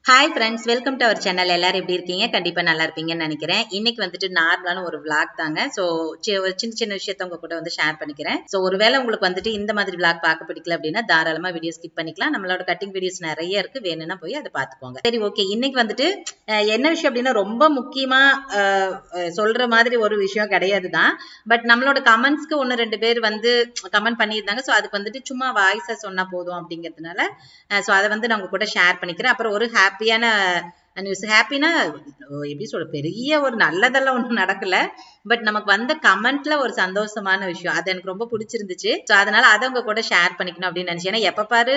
Hi friends, welcome to our channel. எல்லாரும் எப்படி இருக்கீங்க? கண்டிப்பா நல்லா இருப்பீங்கன்னு நினைக்கிறேன். இன்னைக்கு வந்துட்டு நார்மலான ஒரு vlog தாங்க. ஸோ ஒரு சின்ன சின்ன விஷயத்த உங்க கூட வந்து ஷேர் பண்ணிக்கிறேன். ஸோ ஒருவேளை உங்களுக்கு வந்துட்டு இந்த மாதிரி vlog பார்க்க பிடிக்கல அப்படின்னா தாராளமா வீடியோ ஸ்கிப் பண்ணிக்கலாம். நம்மளோட கட்டிங் வீடியோஸ் நிறைய இருக்கு, வேணும்னா போய் அதை பார்த்துக்கோங்க. சரி, ஓகே. இன்னைக்கு வந்துட்டு என்ன விஷயம் அப்படின்னா ரொம்ப முக்கியமா சொல்ற மாதிரி ஒரு விஷயம் கிடையாது தான். பட் நம்மளோட கமெண்ட்ஸ்க்கு ஒன்று ரெண்டு பேர் வந்து கமெண்ட் பண்ணியிருந்தாங்க. ஸோ அதுக்கு வந்துட்டு சும்மா வாய்ஸை சொன்னா போதும் அப்படிங்கிறதுனால ஸோ அதை வந்து நான் உங்க கூட ஷேர் பண்ணிக்கிறேன். அப்புறம் ஒரு ஹாப்பியான நியூஸ். ஹாப்பினா எப்படி சொல்ற, பெரிய ஒரு நல்லதெல்லாம் ஒன்றும் நடக்கல. பட் நமக்கு வந்த கமெண்ட்ல ஒரு சந்தோஷமான விஷயம், அது எனக்கு ரொம்ப பிடிச்சிருந்துச்சு. ஸோ அதனால அதை உங்க கூட ஷேர் பண்ணிக்கணும் அப்படின்னு நினைச்சேன். ஏன்னா எப்ப பாரு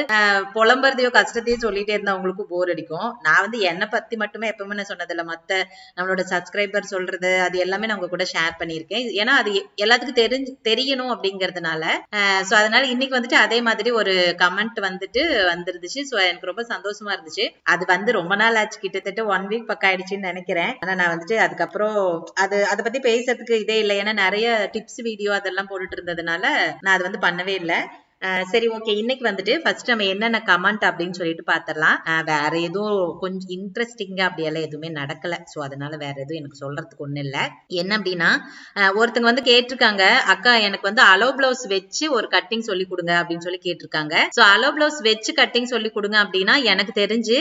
புலம்புறதையோ கஷ்டத்தையும் சொல்லிட்டே இருந்தா உங்களுக்கு போர் அடிக்கும். நான் வந்து என்னை பத்தி மட்டுமே எப்பவுமே நான் சொன்னதில்லை, மற்ற நம்மளோட சப்ஸ்கிரைபர் சொல்றது அது எல்லாமே நான் உங்க கூட ஷேர் பண்ணியிருக்கேன். ஏன்னா அது எல்லாத்துக்கும் தெரியணும் அப்படிங்கிறதுனால. ஸோ அதனால இன்னைக்கு வந்துட்டு அதே மாதிரி ஒரு கமெண்ட் வந்துட்டு வந்துருந்துச்சு. ஸோ எனக்கு ரொம்ப சந்தோஷமா இருந்துச்சு. அது வந்து ரொம்ப நாள் ஆச்சு, கிட்டத்தட்ட 1 வீக் பக்கம் ஆயிடுச்சுன்னு நினைக்கிறேன். ஆனா நான் வந்துட்டு அதுக்கப்புறம் அதை பத்தி பேசுறதுக்கு இதே இல்லை. ஏன்னா நிறைய டிப்ஸ் வீடியோ அதெல்லாம் போட்டுட்டு இருந்ததுனால நான் அது வந்து பண்ணவே இல்லை. சரி, ஓகே. இன்னைக்கு வந்துட்டு ஃபர்ஸ்ட் நம்ம என்னென்ன கமெண்ட் அப்படின்னு சொல்லிட்டு பாத்திரலாம். வேற எதுவும் கொஞ்சம் இன்ட்ரெஸ்டிங்கா அப்படியெல்லாம் எதுவுமே நடக்கல. ஸோ அதனால வேற எதுவும் எனக்கு சொல்றதுக்கு ஒண்ணு இல்லை. என்ன அப்படின்னா, ஒருத்தங்க வந்து கேட்டிருக்காங்க, அக்கா எனக்கு வந்து அலோ பிளவுஸ் வச்சு ஒரு கட்டிங் சொல்லி கொடுங்க அப்படின்னு சொல்லி கேட்டிருக்காங்க. ஸோ அலோ பிளவுஸ் வச்சு கட்டிங் சொல்லி கொடுங்க அப்படின்னா எனக்கு தெரிஞ்சு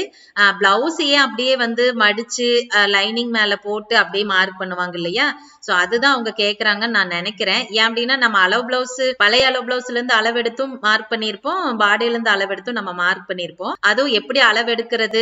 பிளவுஸையே அப்படியே வந்து மடிச்சு லைனிங் மேல போட்டு அப்படியே மார்க் பண்ணுவாங்க இல்லையா? ஸோ அதுதான் அவங்க கேட்கறாங்கன்னு நான் நினைக்கிறேன். ஏன் அப்படின்னா நம்ம அலோ பிளவுஸ் பழைய அலோ பிளவுஸ்ல இருந்து அளவெடுத்தும் மார்க் பண்ணிருப்போம், பாடியில இருந்து அளவெடுத்தும் நம்ம மார்க் பண்ணிருப்போம். அதுவும் எப்படி அளவெடுக்கிறது,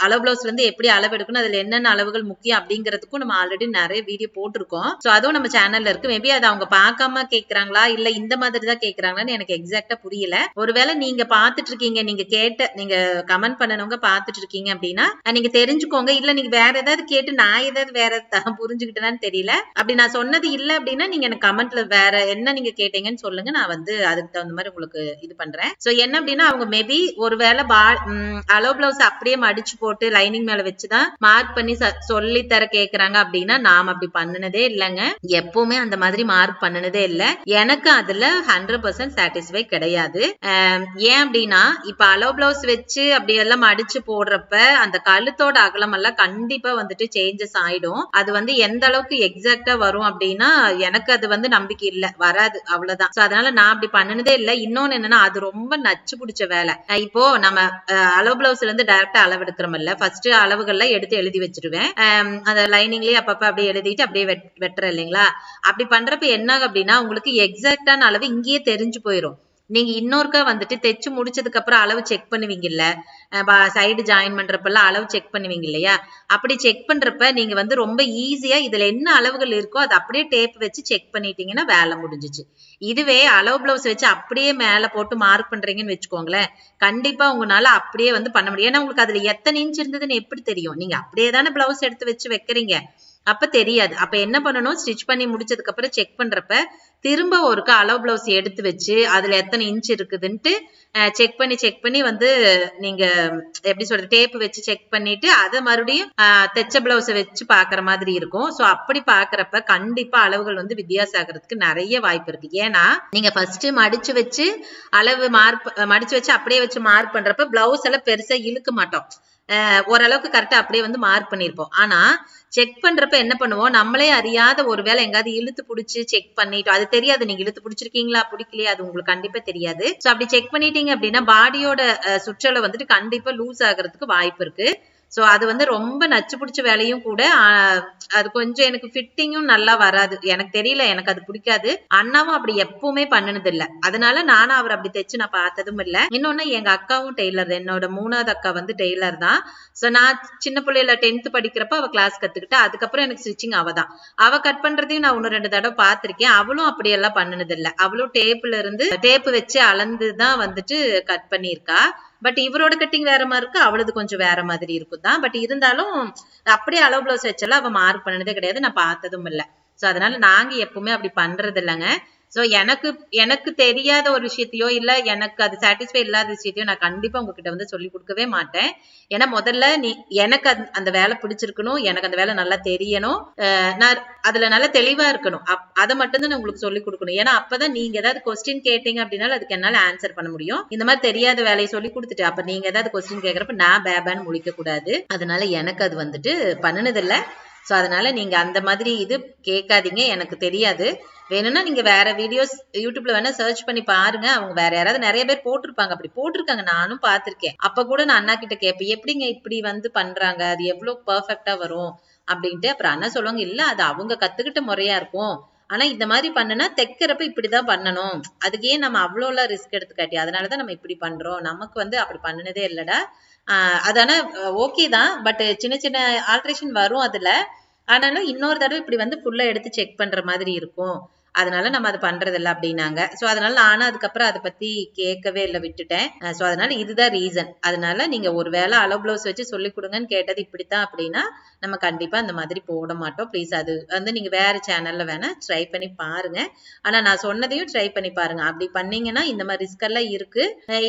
அலோ பிளவுஸ்ல இருந்து எப்படி அளவெடுக்கணும், அதுல என்னென்ன அளவுகள் முக்கியம் அப்படிங்கிறதுக்கும் நம்ம ஆல்ரெடி நிறைய வீடியோ போட்டிருக்கோம். ஸோ அதுவும் நம்ம சேனல்ல இருக்கு. மேபி அதை அவங்க பார்க்காம கேட்கறாங்களா இல்ல இந்த மாதிரி தான் கேட்கறாங்களான்னு எனக்கு எக்ஸாக்டா புரியல. ஒருவேளை நீங்க பாத்துட்டு இருக்கீங்க, நீங்க கமெண்ட் பண்ணனவங்க பாத்துட்டு இருக்கீங்க அப்படின்னா நீங்க தெரிஞ்சுக்கோங்க. இல்ல நீங்க வேற ஏதாவது கேட்டு நான் ஏதாவது வேற புரிஞ்சுக்கிட்டேன்னு தெரியல. அப்படி நான் சொன்னது இல்ல அப்படின்னா நீங்க எனக்கு கமெண்ட்ல வேற என்ன நீங்க கேட்டீங்கன்னு சொல்லுங்க. நான் வந்து அதுக்கு தகுந்த மாதிரி உங்களுக்கு இது பண்றேன். சோ என்ன அப்படின்னா அவங்க மேபி ஒருவேளை அலோ பிளவுஸ் அப்படியே மடிச்சு போட்டு லைனிங் மேல வச்சுதான் மார்க் பண்ணி சொல்லி தர கேக்குறாங்க அப்படின்னா நாம அப்படி பண்ணினதே இல்லைங்க. எப்பவுமே அந்த மாதிரி மார்க் பண்ணினதே இல்லை. எனக்கு அதுல 100% சாட்டிஸ்ஃபை கிடையாது. ஏன் அப்படின்னா இப்ப அலோ பிளவுஸ் வச்சு அப்படி எல்லாம் மடிச்சு போடுறப்ப அந்த கழுத்தோட அகலம் எல்லாம் கண்டிப்பா வந்துட்டு சேஞ்சஸ் ஆயிடும். அது வந்து எந்த அளவுக்கு எக்ஸாக்டா வரும் அப்படின்னா எனக்கு அது வந்து நம்பிக்கை இல்ல, வராது, அவ்வளவுதான். அதனால நான் அப்படி பண்ணினதே இல்லை. இன்னொன்னு என்னன்னா அது ரொம்ப நச்சு பிடிச்ச வேலை. இப்போ நம்ம அலோ பிளவுஸ்ல இருந்து டைரக்டா அளவு எடுக்கிறோம்ல, ஃபர்ஸ்ட் அளவுகள்ல எடுத்து எழுதி வச்சிருவேன். அந்த லைனிங்லயே அப்பப்ப அப்படியே எழுதிட்டு அப்படியே வெட்டுறேன் இல்லைங்களா? அப்படி பண்றப்ப என்ன அப்படின்னா உங்களுக்கு எக்ஸாக்டான அளவு இங்கேயே தெரிஞ்சு போயிடும். நீங்க இன்னொருக்கா வந்துட்டு தைச்சு முடிச்சதுக்கு அப்புறம் அளவு செக் பண்ணுவீங்கல்ல, சைடு ஜாயின் பண்றப்பெல்லாம் அளவு செக் பண்ணுவீங்க இல்லையா? அப்படி செக் பண்றப்ப நீங்க வந்து ரொம்ப ஈஸியா இதுல என்ன அளவுகள் இருக்கோ அதை அப்படியே டேப் வச்சு செக் பண்ணிட்டீங்கன்னா வேலை முடிஞ்சிச்சு. இதுவே அலோ பிளவுஸ் வச்சு அப்படியே மேல போட்டு மார்க் பண்றீங்கன்னு வச்சுக்கோங்களேன், கண்டிப்பா உங்களால அப்படியே வந்து பண்ண முடியும். ஏன்னா உங்களுக்கு அதுல எத்தனை இன்ச் இருந்ததுன்னு எப்படி தெரியும்? நீங்க அப்படியே தானே பிளவுஸ் எடுத்து வச்சு வைக்கிறீங்க, அப்ப தெரியாது. அப்ப என்ன பண்ணணும், ஸ்டிச் பண்ணி முடிச்சதுக்கு அப்புறம் செக் பண்றப்ப திரும்ப ஒருக்கா அலோ பிளவுஸ் எடுத்து வச்சு அதுல எத்தனை இன்ச் இருக்குதுன்ட்டு செக் பண்ணி வந்து நீங்க எப்படி சொல்றது, டேப் வச்சு செக் பண்ணிட்டு அதை மறுபடியும் தைச்ச பிளவுஸ வச்சு பாக்குற மாதிரி இருக்கும். சோ அப்படி பாக்குறப்ப கண்டிப்பா அளவுகள் வந்து வித்தியாசம் ஆகிறதுக்கு நிறைய வாய்ப்பு இருக்கு. ஏன்னா நீங்க ஃபர்ஸ்ட் மடிச்சு வச்சு அளவு மடிச்சு வச்சு அப்படியே வச்சு மார்க் பண்றப்ப பிளவுஸ் எல்லாம் பெருசா இழுக்க மாட்டோம், ஓரளவுக்கு கரெக்டா அப்படியே வந்து மார்க் பண்ணிருப்போம். ஆனா செக் பண்றப்ப என்ன பண்ணுவோம், நம்மளே அறியாத ஒருவேளை எங்காவது இழுத்து பிடிச்சு செக் பண்ணிட்டோம், அது தெரியாது. நீங்க இழுத்து பிடிச்சிருக்கீங்களா பிடிக்கலையா அது உங்களுக்கு கண்டிப்பா தெரியாது. சோ அப்படி செக் பண்ணிட்டீங்க அப்படின்னா பாடியோட சுற்றளவு வந்துட்டு கண்டிப்பா லூஸ் ஆகிறதுக்கு வாய்ப்பு இருக்கு. சோ அது வந்து ரொம்ப நச்சு பிடிச்ச வேலையும் கூட. அது கொஞ்சம் எனக்கு ஃபிட்டிங்கும் நல்லா வராது, எனக்கு தெரியல, எனக்கு அது பிடிக்காது. அண்ணாவும் அப்படி எப்பவுமே பண்ணினது இல்ல, அதனால நானும் அவர் அப்படி தைச்சு நான் பார்த்ததும் இல்ல. இன்னொன்னு எங்க அக்காவும் டெய்லர், என்னோட 3வது அக்கா வந்து டெய்லர் தான். சோ நான் சின்ன பிள்ளையில 10th படிக்கிறப்ப அவ கிளாஸ் கத்துக்கிட்டா, அதுக்கப்புறம் எனக்கு ஸ்டிச்சிங் அவதான். அவ கட் பண்றதையும் நான் 1-2 தடவை பார்த்திருக்கேன். அவளும் அப்படியெல்லாம் பண்ணினது இல்ல. அவளும் டேப் வச்சு அளந்துதான் வந்துட்டு கட் பண்ணியிருக்கா. பட் இவரோட கட்டிங் வேற மாதிரி இருக்கு, அவளது கொஞ்சம் வேற மாதிரி இருக்கும் தான். பட் இருந்தாலும் அப்படியே அலோ பிளவுஸ் வச்செல்லாம் அவ மார்க் பண்ணதே கிடையாது, நான் பார்த்ததும் இல்லை. சோ அதனால நாங்க எப்பவுமே அப்படி பண்றது இல்லைங்க. சோ எனக்கு தெரியாத ஒரு விஷயத்தையோ இல்ல எனக்கு அது சாட்டிஸ்ஃபை இல்லாத விஷயத்தையோ நான் கண்டிப்பா உங்ககிட்ட வந்து சொல்லி கொடுக்கவே மாட்டேன். ஏன்னா முதல்ல எனக்கு அந்த வேலை பிடிச்சிருக்கணும், எனக்கு அந்த வேலை நல்லா தெரியணும், நான் அதுல நல்லா தெளிவா இருக்கணும். அதை மட்டும் தான் நான் உங்களுக்கு சொல்லி கொடுக்கணும். ஏன்னா அப்பதான் நீங்க ஏதாவது கொஸ்டின் கேட்டீங்க அப்படின்னாலும் அதுக்கு என்னால ஆன்சர் பண்ண முடியும். இந்த மாதிரி தெரியாத வேலையை சொல்லி கொடுத்துட்டு அப்ப நீங்க ஏதாவது கொஸ்டின் கேட்கறப்ப நான் பேபான்னு முழிக்க கூடாது. அதனால எனக்கு அது வந்துட்டு பண்ணுனதில்லை. ஸோ அதனால நீங்க அந்த மாதிரி இது கேட்காதீங்க, எனக்கு தெரியாது. வேணும்னா நீங்க வேற வீடியோஸ் யூடியூப்ல வேணா சர்ச் பண்ணி பாருங்க. அவங்க வேற யாராவது நிறைய பேர் போட்டிருப்பாங்க, அப்படி போட்டிருக்காங்க, நானும் பார்த்திருக்கேன். அப்ப கூட நான் அண்ணா கிட்ட கேட்பேன், எப்படிங்க இப்படி வந்து பண்றாங்க, அது எவ்வளவு பெர்ஃபெக்டா வரும் அப்படின்ட்டு. அப்புறம் அண்ணா சொல்லுவாங்க, இல்ல அது அவங்க கத்துக்கிட்ட முறையா இருக்கும், ஆனா இந்த மாதிரி பண்ணுனா தைக்கிறப்ப இப்படிதான் பண்ணணும், அதுக்கே நம்ம அவ்வளோலாம் ரிஸ்க் எடுத்துக்காட்டி அதனாலதான் நம்ம இப்படி பண்றோம், நமக்கு வந்து அப்படி பண்ணினதே இல்லடா. அதான ஓகே தான், பட் சின்ன சின்ன ஆல்ட்ரேஷன் வரும் அதுல. ஆனாலும் இன்னொரு தடவை இப்படி வந்து ஃபுல்லா எடுத்து செக் பண்ற மாதிரி இருக்கும், அதனால நம்ம அது பண்றது இல்லை அப்படின்னாங்க. சோ அதனால நானும் அதுக்கப்புறம் அதை பத்தி கேட்கவே இல்லை, விட்டுட்டேன். சோ அதனால இதுதான் ரீசன். அதனால நீங்க ஒரு வேளை அளவு பிளவுஸ் வச்சு சொல்லி கொடுங்கன்னு கேட்டது இப்படித்தான் அப்படின்னா நம்ம கண்டிப்பா அந்த மாதிரி போட மாட்டோம். ப்ளீஸ் அது வந்து நீங்க வேற சேனல்ல வேணா ட்ரை பண்ணி பாருங்க. ஆனா நான் சொன்னதையும் ட்ரை பண்ணி பாருங்க. அப்படி பண்ணீங்கன்னா இந்த மாதிரி ரிஸ்க் எல்லாம் இருக்கு.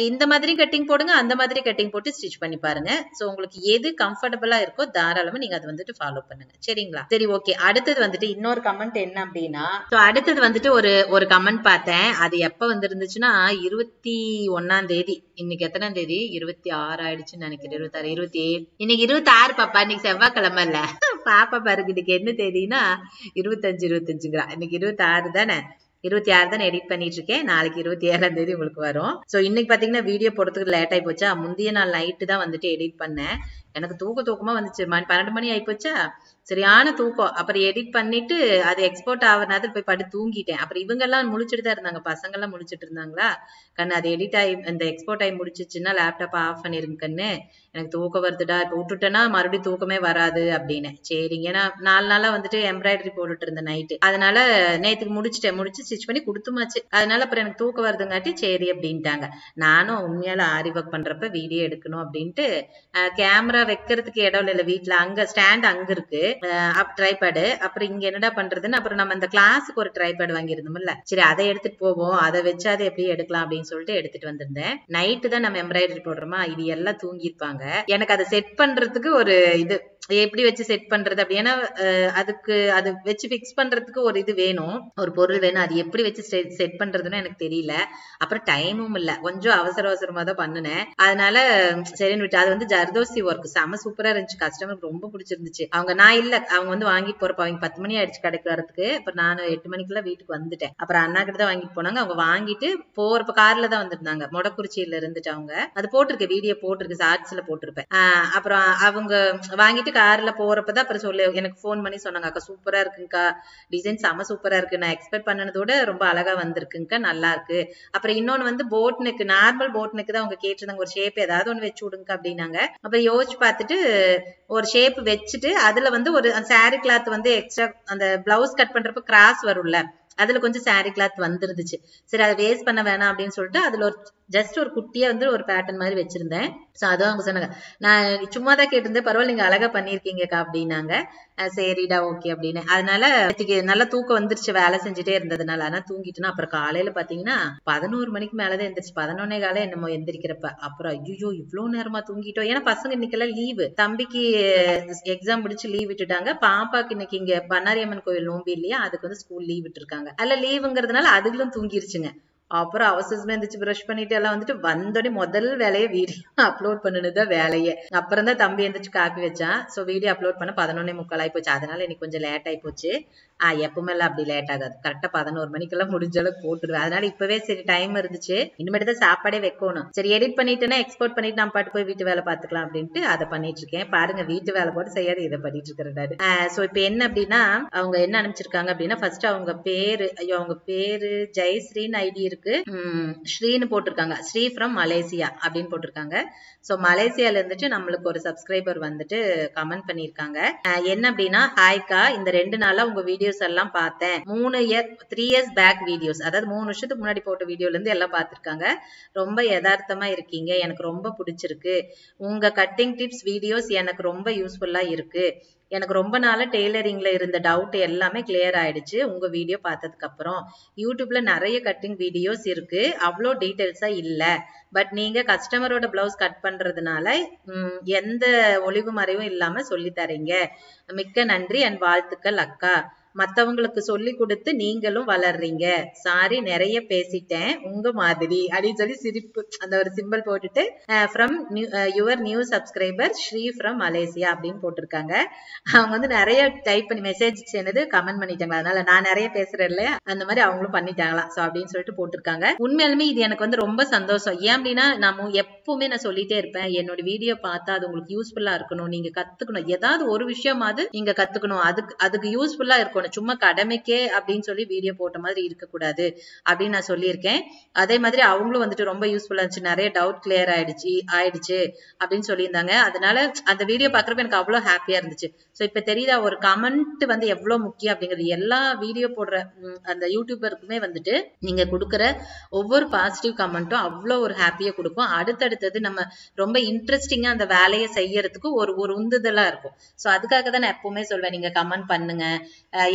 இந்த மாதிரி கட்டிங் போடுங்க, அந்த மாதிரி கட்டிங் போட்டு ஸ்டிச் பண்ணி பாருங்க. சோ உங்களுக்கு எது கம்ஃபர்டபுளா இருக்கோ தாராளமா நீங்க அதை வந்துட்டு ஃபாலோ பண்ணுங்க. சரிங்களா? சரி, ஓகே. அடுத்தது வந்துட்டு இன்னொரு கமெண்ட் என்ன அப்படின்னா, அடுத்தது வந்துட்டு ஒரு கமெண்ட் பார்த்தேன். அது எப்ப வந்திருந்துச்சுன்னா 21ஆம் தேதி. இன்னைக்கு எத்தனாம் தேதி? 26 ஆயிடுச்சுன்னு நினைக்கிறேன். 26, 27, இன்னைக்கு 26 பாப்பா. இன்னைக்கு செவ்வாய்க்கிழமை இல்ல பாப்பா பாருங்க, இன்னைக்கு என்ன தேதினா 25 இன்னைக்கு 26 தானே. 26 தானே எடிட் பண்ணிட்டு இருக்கேன். நாளைக்கு 27ஆம் தேதி உங்களுக்கு வரும். சோ இன்னைக்கு பாத்தீங்கன்னா வீடியோ போடுறதுக்கு லேட் ஆகி போச்சா, முந்தைய நாள் நைட்டு தான் வந்துட்டு எடிட் பண்ணேன். எனக்கு தூக்கமா வந்துச்சு. 12 மணி ஆகி போச்சா, சரியான தூக்கம். அப்புறம் எடிட் பண்ணிட்டு அது எக்ஸ்போர்ட் ஆகுறதுனால போய் படுத்து தூங்கிட்டேன். அப்புறம் இவங்க எல்லாம் முழிச்சுட்டு தான் இருந்தாங்க, பசங்க எல்லாம் முழிச்சிட்டு இருந்தாங்களா. கண்ணு அது எடிட் ஆகி இந்த எக்ஸ்போர்ட் ஆகி முடிச்சிச்சுன்னா லேப்டாப் ஆஃப் பண்ணிருங்க கண்ணு, எனக்கு தூக்கம் வருதுடா, இப்ப விட்டுட்டேன்னா மறுபடியும் தூக்கமே வராது அப்படின்னு. சரிங்க. ஏன்னா 4 நாளா வந்துட்டு எம்ப்ராய்டரி போட்டுட்டு இருந்த நைட்டு, அதனால நேத்துக்கு முடிச்சு ஸ்டிச் பண்ணி கொடுத்துமாச்சு. அதனால அப்புறம் எனக்கு தூக்கம் வருதுங்காட்டி சரி அப்படின்ட்டாங்க. நானும் உண்மையால ஆரி ஒர்க் பண்றப்ப வீடியோ எடுக்கணும் அப்படின்ட்டு கேமரா வைக்கிறதுக்கு இடம் இல்ல வீட்டுல, அங்க ஸ்டாண்ட் அங்க இருக்கு ட்ரைபேடு. அப்புறம் இங்க என்னடா பண்றதுன்னு அப்புறம் நம்ம இந்த கிளாஸுக்கு ஒரு ட்ரைபேடு வாங்கியிருந்தோம்ல, சரி அதை எடுத்துட்டு போவோம், அதை வச்சு அதை எப்படி எடுக்கலாம் அப்படின்னு சொல்லிட்டு எடுத்துட்டு வந்திருந்தேன். நைட்டு தான் நம்ம எம்ப்ராய்டரி போடுறோமா, இது எல்லாம் தூங்கிருப்பாங்க. எனக்கு அதை செட் பண்றதுக்கு ஒரு இது எப்படி வச்சு செட் பண்றது அப்படின்னா அதுக்கு அது வச்சு பிக்ஸ் பண்றதுக்கு ஒரு இது வேணும், ஒரு பொருள் வேணும். அது எப்படி வச்சு செட் பண்றதுன்னு எனக்கு தெரியல. அப்புறம் டைமும் இல்ல, கொஞ்சம் அவசரமா தான் பண்ணினேன். அதனால சரின்னு விட்டு. அது வந்து ஜர்தோசி ஒர்க் செம சூப்பரா இருந்துச்சு, கஸ்டமருக்கு ரொம்ப பிடிச்சிருந்துச்சு. நான் இல்ல, அவங்க வந்து வாங்கிட்டு போறப்ப அவங்க 10 மணி ஆயிடுச்சு கடைக்கு வரதுக்கு. அப்புறம் நான் 8 மணிக்குள்ள வீட்டுக்கு வந்துட்டேன். அப்புறம் அண்ணா கிட்ட தான் வாங்கிட்டு போனாங்க. அவங்க வாங்கிட்டு போறப்ப கார்ல தான் வந்திருந்தாங்க, மொடக்குறிச்சியில இருந்துட்டு. அவங்க அது போட்டிருக்கு, வீடியோ போட்டிருக்கு, ஷார்ட்ஸ்ல போட்டிருப்பேன். அப்புறம் அவங்க வாங்கிட்டு கார்ல போறப்பதான் அப்புறம் சொல்லு எனக்கு போன் பண்ணி சொன்னாங்க, அக்கா சூப்பரா இருக்குங்கக்கா, டிசைன் செம சூப்பரா இருக்கு, நான் எக்ஸ்பெக்ட் பண்ணனதோட ரொம்ப அழகா வந்திருக்குங்கக்கா, நல்லா இருக்கு. அப்புறம் இன்னொன்னு வந்து boat neck, normal boat neck தான் அவங்க கேட்டிருந்தாங்க, ஒரு ஷேப் ஏதாவது ஒண்ணு வச்சு விடுங்க அப்படின்னாங்க. அப்புறம் யோசிச்சு பார்த்துட்டு ஒரு ஷேப் வச்சுட்டு அதுல வந்து ஒரு சாரி கிளாத் வந்து எக்ஸ்ட்ரா அந்த பிளவுஸ் கட் பண்றப்ப கிராஸ் வரும்ல, அதுல கொஞ்சம் சாரி கிளாத் வந்துருந்துச்சு. சரி அதை வேஸ்ட் பண்ண வேணாம் அப்படின்னு சொல்லிட்டு அதுல ஒரு ஜஸ்ட் ஒரு குட்டியா வந்து ஒரு பேட்டர்ன் மாதிரி வச்சிருந்தேன். சோ அதுவும் அவங்க சொன்னாங்க, நான் சும்மா தான் கேட்டிருந்தேன், பரவாயில்ல நீங்க அழகா பண்ணிருக்கீங்கக்கா அப்படின்னாங்க. சரிடா ஓகே அப்படின்னு. அதனால நல்லா தூக்கம் வந்துருச்சு வேலை செஞ்சுட்டே இருந்ததுனால. ஆனா தூங்கிட்டுனா அப்புறம் காலையில பாத்தீங்கன்னா 11 மணிக்கு மேலதான் எந்திரிச்சு, 11 காலம் என்னமோ எந்திரிக்கிறப்ப. அப்புறம் ஐயோ இவ்வளவு நேரமா தூங்கிட்டோம். ஏன்னா பசங்க இன்னைக்கெல்லாம் லீவு, தம்பிக்கு எக்ஸாம் முடிச்சு லீவ் விட்டுட்டாங்க, பாப்பாக்கு இன்னைக்கு இங்க பண்ணாரியம்மன் கோயில் நோம்பி இல்லையா, அதுக்கு வந்து ஸ்கூல் லீவ் விட்டுருக்காங்க. அல்ல லீவுங்கிறதுனால அதுகளும் தூங்கிருச்சுங்க. அப்புறம் அவசரமா இருந்துச்சு, பிரஷ் பண்ணிட்டு எல்லாம் வந்துட்டு வந்தோடனே முதல் வேலையை வீடியோ அப்லோட் பண்ணணுதான் வேலையே. அப்புறம் தான் தம்பி எந்திரிச்சு காப்பி வச்சான். சோ வீடியோ அப்லோட் பண்ண 11:45 ஆகி போச்சு. அதனால எனக்கு கொஞ்சம் லேட் ஆகி போச்சு. எப்பவுமே எல்லாம் அப்படி லேட் ஆகாது, கரெக்டா 11 மணிக்கெல்லாம் முடிஞ்ச அளவுக்கு போட்டுருவேன். அதனால இப்பவே சரி டைம் இருந்துச்சு, இனிமேட்டு தான் சாப்பாடே வைக்கணும். சரி எடிட் பண்ணிட்டுனா எக்ஸ்போர்ட் பண்ணிட்டு நான் பாட்டு போய் வீட்டு வேலை பார்த்துக்கலாம் அப்படின்ட்டு அதை பண்ணிட்டு இருக்கேன். பாருங்க வீட்டு வேலை போட்டு செய்யாது இதை பண்ணிட்டு இருக்கிறேன். சோ இப்ப என்ன அப்படின்னா அவங்க என்ன அனுப்பிச்சிருக்காங்க அப்படின்னா, ஃபர்ஸ்ட் அவங்க பேரு, ஐயோ அவங்க பேரு ஜெயஸ்ரீன்னு ஐடி இருக்கு, ஸ்ரீன்னு போட்டிருக்காங்க, ஸ்ரீ ஃப்ரம் மலேசியா அப்படின்னு போட்டிருக்காங்க. சோ மலேசியால இருந்துட்டு நம்மளுக்கு ஒரு சப்ஸ்கிரைபர் வந்துட்டு கமெண்ட் பண்ணிருக்காங்க. என்ன அப்படின்னா, ஹாய்க்கா, இந்த 2 நாளா உங்க வீடியோஸ் எல்லாம் பார்த்தேன். 3 இயர்ஸ் பேக் வீடியோஸ், அதாவது 3 வருஷத்துக்கு முன்னாடி போட்ட வீடியோல இருந்து எல்லாம் பார்த்திருக்காங்க. ரொம்ப யதார்த்தமா இருக்கீங்க, எனக்கு ரொம்ப பிடிச்சிருக்கு. உங்க கட்டிங் டிப்ஸ் வீடியோஸ் எனக்கு ரொம்ப யூஸ்ஃபுல்லா இருக்கு. எனக்கு ரொம்ப நாளா டெய்லரிங்ல இருந்த டவுட் எல்லாமே கிளியர் ஆயிடுச்சு உங்க வீடியோ பார்த்ததுக்கு அப்புறம். யூடியூப்ல நிறைய கட்டிங் வீடியோஸ் இருக்கு, அவ்வளோ டீடைல்ஸா இல்ல. பட் நீங்க கஸ்டமரோட பிளவுஸ் கட் பண்றதுனால எந்த ஒளிவு மறைவும் இல்லாம சொல்லி தரீங்க. மிக்க நன்றி அண்ட் வாழ்த்துக்கள் அக்கா. மத்தவங்களுக்கு சொல்லி கொடுத்து நீங்களும் வளர்றீங்க. சாரி நிறைய பேசிட்டேன் உங்க மாதிரி அப்படின்னு சொல்லி சிரிப்பு அந்த ஒரு சிம்பிள் போட்டுட்டு from your new subscriber Sri from Malaysia அப்படின்னு போட்டிருக்காங்க. அவங்க வந்து நிறைய டைப் பண்ணி மெசேஜ் சேர்ந்தது கமெண்ட் பண்ணிட்டாங்க. அதனால நான் நிறைய பேசுறேன் இல்லையா, அந்த மாதிரி அவங்களும் பண்ணிட்டாங்களா. ஸோ அப்படின்னு சொல்லிட்டு போட்டிருக்காங்க. உண்மையாலுமே இது எனக்கு வந்து ரொம்ப சந்தோஷம். ஏன் அப்படின்னா நம்ம எப்பவுமே நான் சொல்லிட்டே இருப்பேன், என்னோட வீடியோ பார்த்தா அது உங்களுக்கு யூஸ்ஃபுல்லா இருக்கணும், நீங்க கத்துக்கணும், ஏதாவது ஒரு விஷயமாவது நீங்க கத்துக்கணும், அதுக்கு யூஸ்ஃபுல்லா இருக்கணும், சும்மா கடமைக்கே அப்படின்னு சொல்லி வீடியோ போட்ட மாதிரி இருக்கக்கூடாது அப்படின்னு நான் சொல்லியிருக்கேன். அதே மாதிரி அவங்களும் வந்துட்டு ரொம்ப யூஸ்ஃபுல்லா இருந்துச்சு, நிறைய டவுட் கிளியர் ஆயிடுச்சு அப்படின்னு சொல்லியிருந்தாங்க. அதனால அந்த வீடியோ பாக்குறப்ப எனக்கு அவ்வளவு ஹாப்பியா இருந்துச்சு. சோ இப்ப தெரியுதா ஒரு கமெண்ட் வந்து எவ்வளவு முக்கியம் அப்படிங்கிறது. எல்லா வீடியோ போடுற அந்த யூடியூபருக்குமே வந்துட்டு நீங்க கொடுக்குற ஒவ்வொரு பாசிட்டிவ் கமெண்ட்டும் அவ்வளவு ஒரு ஹாப்பியா கொடுக்கும். அடுத்தடுத்தது நம்ம ரொம்ப இன்ட்ரெஸ்டிங்கா அந்த வேலையை செய்யறதுக்கு ஒரு உந்துதலா இருக்கும். சோ அதுக்காக தான் நான் எப்பவுமே சொல்வேன், நீங்க கமெண்ட் பண்ணுங்க,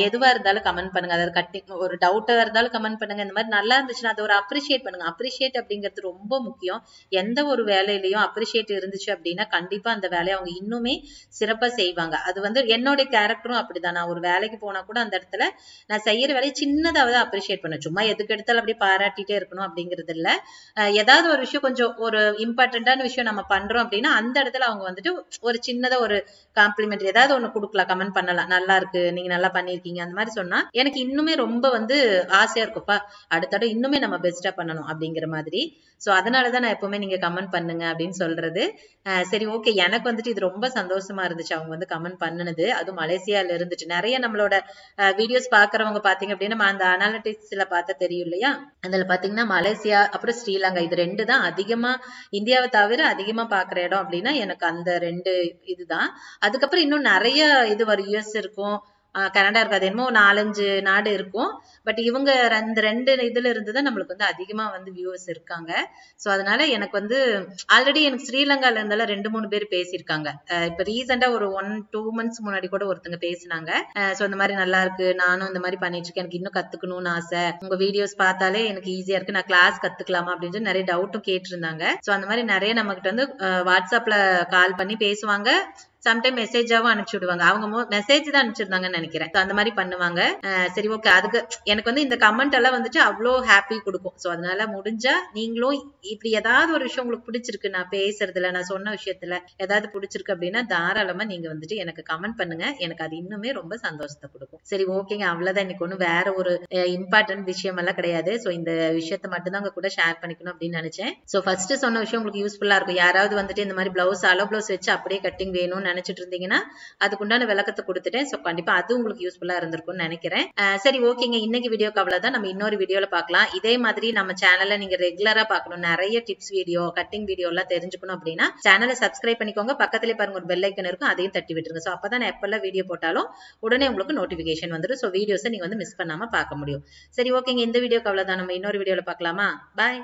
எதுவா இருந்தாலும் கமெண்ட் பண்ணுங்க. அதாவது கட்டிங் ஒரு டவுட்டா இருந்தாலும் கமெண்ட் பண்ணுங்க. இந்த மாதிரி நல்லா இருந்துச்சுன்னா அதை ஒரு அப்ரிஷியேட் பண்ணுங்க. அப்ரிஷியேட் அப்படிங்கிறது ரொம்ப முக்கியம். எந்த ஒரு வேலையிலயும் அப்ரிஷியேட் இருந்துச்சு அப்படின்னா கண்டிப்பா அந்த வேலையை அவங்க இன்னுமே சிறப்பா செய்வாங்க. அது வந்து என்னோட கேரக்டரும் அப்படிதான். நான் ஒரு வேலைக்கு போனா கூட அந்த இடத்துல நான் செய்யற வேலையை சின்னதாவது அப்ரிஷியேட் பண்ணேன். சும்மா எதுக்கு எடுத்தாலும் அப்படியே பாராட்டிட்டே இருக்கணும் அப்படிங்கிறது இல்ல. ஏதாவது ஒரு விஷயம் கொஞ்சம் ஒரு இம்பார்ட்டன்டான விஷயம் நம்ம பண்றோம் அப்படின்னா அந்த இடத்துல அவங்க வந்துட்டு ஒரு சின்னதா ஒரு காம்ப்ளிமெண்ட் ஏதாவது ஒண்ணு கொடுக்கலாம், கமெண்ட் பண்ணலாம், நல்லா இருக்கு, நீங்க நல்லா பண்ணிருக்கீங்க, அந்த மாதிரி சொன்னா எனக்கு இன்னுமே ரொம்ப வந்து ஆசையா இருக்குப்பா, அடுத்தட இன்னுமே நம்ம பெஸ்டா பண்ணணும் அப்படிங்கிற மாதிரி. சோ அதனாலதான் நான் எப்பவுமே நீங்க கமெண்ட் பண்ணுங்க அப்படின்னு சொல்றது. சரி ஓகே, எனக்கு வந்துட்டு இது ரொம்ப சந்தோஷமா இருந்துச்சு அவங்க வந்து கமெண்ட் பண்ணுனது. அதுவும் மலேசியால இருந்துட்டு நிறைய நம்மளோட வீடியோஸ் பாக்குறவங்க பாத்தீங்க அப்படின்னா நம்ம அந்த அனாலிட்டிக்ஸ்ல பார்த்தா தெரியும் இல்லையா, அதுல பாத்தீங்கன்னா மலேசியா அப்புறம் ஸ்ரீலங்கா இது ரெண்டு தான் அதிகமா, இந்தியாவை தவிர அதிகமா பாக்குற இடம் அப்படின்னா எனக்கு அந்த ரெண்டு இதுதான். அதுக்கப்புறம் இன்னும் நிறைய இது வரும், யுஎஸ் இருக்கும், கனடா இருக்காது, என்னமோ 4-5 நாடு இருக்கும். பட் இவங்க அந்த ரெண்டு இதுல இருந்துதான் நம்மளுக்கு வந்து அதிகமா வந்து வியூவர்ஸ் இருக்காங்க. சோ அதனால எனக்கு வந்து ஆல்ரெடி எனக்கு ஸ்ரீலங்கால இருந்தாலும் 2-3 பேர் பேசியிருக்காங்க. இப்ப ரீசெண்டா ஒரு 1-2 months முன்னாடி கூட ஒருத்தங்க பேசினாங்க. சோ இந்த மாதிரி நல்லா இருக்கு, நானும் இந்த மாதிரி பண்ணிட்டு இருக்கேன், எனக்கு இன்னும் கத்துக்கணும்னு ஆசை, உங்க வீடியோஸ் பார்த்தாலே எனக்கு ஈஸியா இருக்கு, நான் கிளாஸ் கத்துக்கலாமா அப்படின்னு நிறைய டவுட்டும் கேட்டிருந்தாங்க. சோ அந்த மாதிரி நிறைய நம்ம கிட்ட வந்து வாட்ஸ்அப்ல கால் பண்ணி பேசுவாங்க, சம்டைம் மெசேஜாவும் அனுப்பிச்சு விடுவாங்க. அவங்க மெசேஜ் தான் அனுப்பிச்சிருந்தாங்கன்னு நினைக்கிறேன். அந்த மாதிரி பண்ணுவாங்க. சரி ஓகே, அதுக்கு எனக்கு வந்து இந்த கமெண்ட் எல்லாம் வந்துட்டு அவ்வளோ ஹாப்பி கொடுக்கும். சோ அதனால முடிஞ்சா நீங்களும் இப்படி ஏதாவது ஒரு விஷயம் உங்களுக்கு பிடிச்சிருக்கு, நான் பேசுறதுல நான் சொன்ன விஷயத்துல ஏதாவது பிடிச்சிருக்கு அப்படின்னா தாராளமா நீங்க வந்துட்டு எனக்கு கமெண்ட் பண்ணுங்க. எனக்கு அது இன்னுமே ரொம்ப சந்தோஷத்தை கொடுக்கும். சரி ஓகேங்க, அவ்வளவுதான். இன்னைக்கு ஒன்னும் வேற ஒரு இம்பார்ட்டன்ட் விஷயம் எல்லாம் கிடையாது. சோ இந்த விஷயத்த மட்டும் தான் உங்க கூட ஷேர் பண்ணிக்கணும் அப்படின்னு நினைச்சேன். சோ ஃபர்ஸ்ட் சொன்ன விஷயம் உங்களுக்கு யூஸ்ஃபுல்லா இருக்கும். யாராவது வந்துட்டு இந்த மாதிரி பிளவுஸ் அலோ பிளவுஸ் வச்சு அப்படியே கட்டிங் வேணும்னு நினைச்சிட்டு இருந்தீங்கன்னா அதுக்குண்டான விளக்கத்தை கொடுத்துட்டேன். சோ கண்டிப்பா அது உங்களுக்கு யூஸ்ஃபுல்லா இருந்திருக்கும்னு நினைக்கிறேன். சரி ஓகேங்க, இன்னைக்கு வீடியோக்கு அவ்வளவுதான். நம்ம இன்னொரு வீடியோல பார்க்கலாம். இதே மாதிரி நம்ம சேனல்ல நீங்க ரெகுலரா பார்க்கணும், நிறைய டிப்ஸ் வீடியோ, கட்டிங் வீடியோ எல்லாம் தெரிஞ்சுக்கணும் அப்படின்னா சேனலை சப்ஸ்கிரைப் பண்ணிக்கோங்க. பக்கத்துல பாருங்க ஒரு பெல் ஐக்கன் இருக்கும், அதையும் தட்டி விட்டுருங்க. சோ அப்பதான் நான் எப்பெல்லாம் வீடியோ போட்டாலும் உடனே உங்களுக்கு நோட்டிபிகேஷன் வந்துடும். சோ வீடியோஸை நீங்க வந்து மிஸ் பண்ணாம பார்க்க முடியும். சரி ஓகேங்க, இந்த வீடியோக்கு அவ்வளவுதான். நம்ம இன்னொரு வீடியோல பார்க்கலாமா? பாய்.